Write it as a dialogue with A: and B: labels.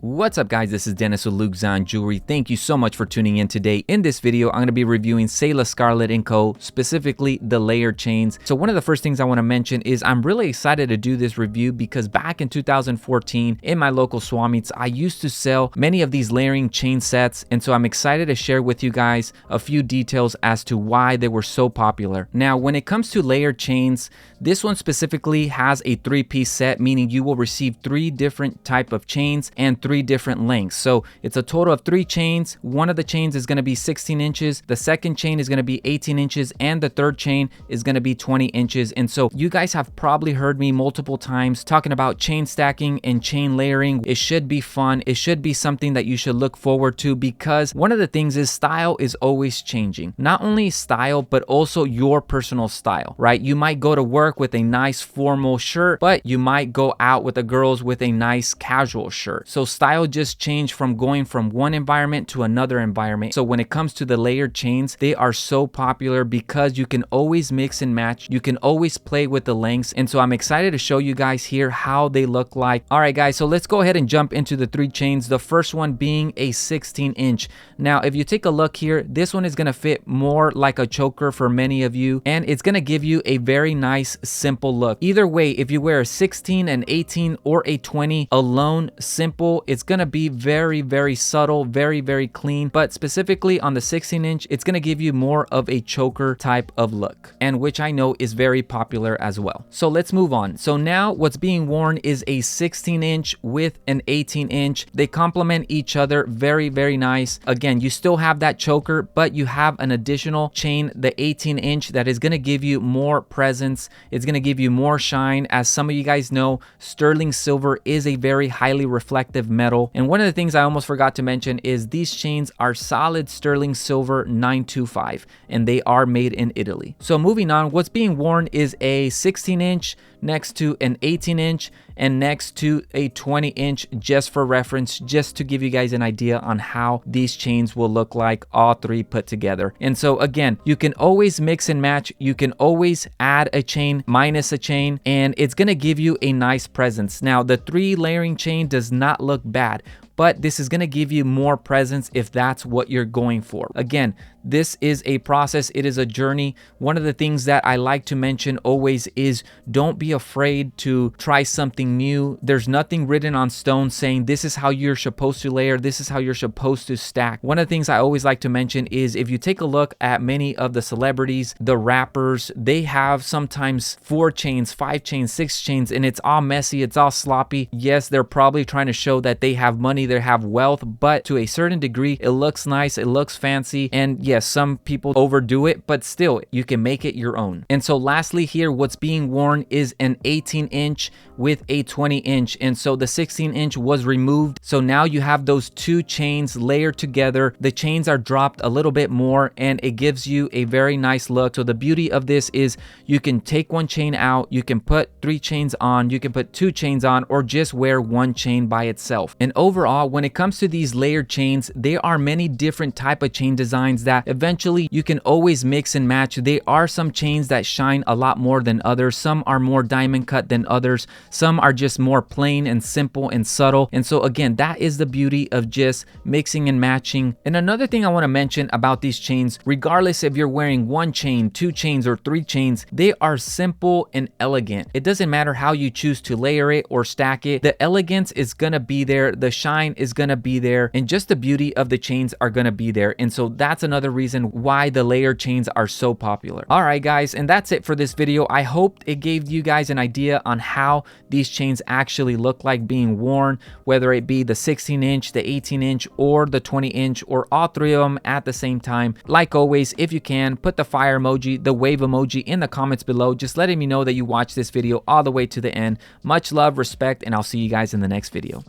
A: What's up guys, this is Dennis with Luke Zahn Jewelry. Thank you so much for tuning in today. In this video, I'm going to be reviewing Selah Scarlett Co, specifically the layered chains. So one of the first things I want to mention is I'm really excited to do this review because back in 2014 in my local Swami's, I used to sell many of these layering chain sets. And so I'm excited to share with you guys a few details as to why they were so popular. Now, when it comes to layered chains, this one specifically has a 3-piece set, meaning you will receive 3 different type of chains and 3 different lengths. So it's a total of 3 chains. One of the chains is going to be 16 inches. The second chain is going to be 18 inches. And the third chain is going to be 20 inches. And so you guys have probably heard me multiple times talking about chain stacking and chain layering. It should be fun. It should be something that you should look forward to because one of the things is style is always changing. Not only style, but also your personal style, right? You might go to work with a nice formal shirt, but you might go out with the girls with a nice casual shirt. So style just changed from going from one environment to another environment. So when it comes to the layered chains, they are so popular because you can always mix and match. You can always play with the lengths. And so I'm excited to show you guys here how they look like. All right, guys, so let's go ahead and jump into the 3 chains. The first one being a 16 inch. Now, if you take a look here, this one is going to fit more like a choker for many of you, and it's going to give you a very nice, simple look. Either way, if you wear a 16, an 18, or a 20 alone, simple, it's going to be very, very subtle, very, very clean. But specifically on the 16 inch, it's going to give you more of a choker type of look, and which I know is very popular as well. So let's move on. So now what's being worn is a 16 inch with an 18 inch. They complement each other. Very, very nice. Again, you still have that choker, but you have an additional chain, the 18 inch, that is going to give you more presence. It's going to give you more shine. As some of you guys know, sterling silver is a very highly reflective metal. And one of the things I almost forgot to mention is these chains are solid sterling silver 925, and they are made in Italy. So moving on, what's being worn is a 16 inch next to an 18 inch and next to a 20 inch, just for reference, just to give you guys an idea on how these chains will look like, all 3 put together. And so again, you can always mix and match. You can always add a chain, minus a chain, and it's going to give you a nice presence. Now, the 3 layering chain does not look bad, but this is going to give you more presence if that's what you're going for. Again, this is a process. It is a journey. One of the things that I like to mention always is don't be afraid to try something new. There's nothing written on stone saying this is how you're supposed to layer, this is how you're supposed to stack. One of the things I always like to mention is if you take a look at many of the celebrities, the rappers, they have sometimes 4 chains, 5 chains, 6 chains, and it's all messy, it's all sloppy. Yes, they're probably trying to show that they have money, they have wealth, but to a certain degree, it looks nice, it looks fancy, and yes, some people overdo it, but still, you can make it your own. And so lastly here, what's being worn is an 18 inch with a 20 inch. And so the 16 inch was removed. So now you have those 2 chains layered together. The chains are dropped a little bit more and it gives you a very nice look. So the beauty of this is you can take 1 chain out, you can put 3 chains on, you can put 2 chains on, or just wear 1 chain by itself. And overall, when it comes to these layered chains, there are many different type of chain designs that eventually you can always mix and match. There are some chains that shine a lot more than others. Some are more diamond cut than others. Some are just more plain and simple and subtle. And so again, that is the beauty of just mixing and matching. And another thing I want to mention about these chains, regardless if you're wearing 1 chain, 2 chains, or 3 chains, they are simple and elegant. It doesn't matter how you choose to layer it or stack it. The elegance is going to be there. The shine is going to be there. And just the beauty of the chains are going to be there. And so that's another reason why the layered chains are so popular. All right, guys, and that's it for this video. I hope it gave you guys an idea on how these chains actually look like being worn, whether it be the 16 inch, the 18 inch, or the 20 inch, or all 3 of them at the same time. Like always, if you can, put the fire emoji, the wave emoji in the comments below, just letting me know that you watched this video all the way to the end. Much love, respect, and I'll see you guys in the next video.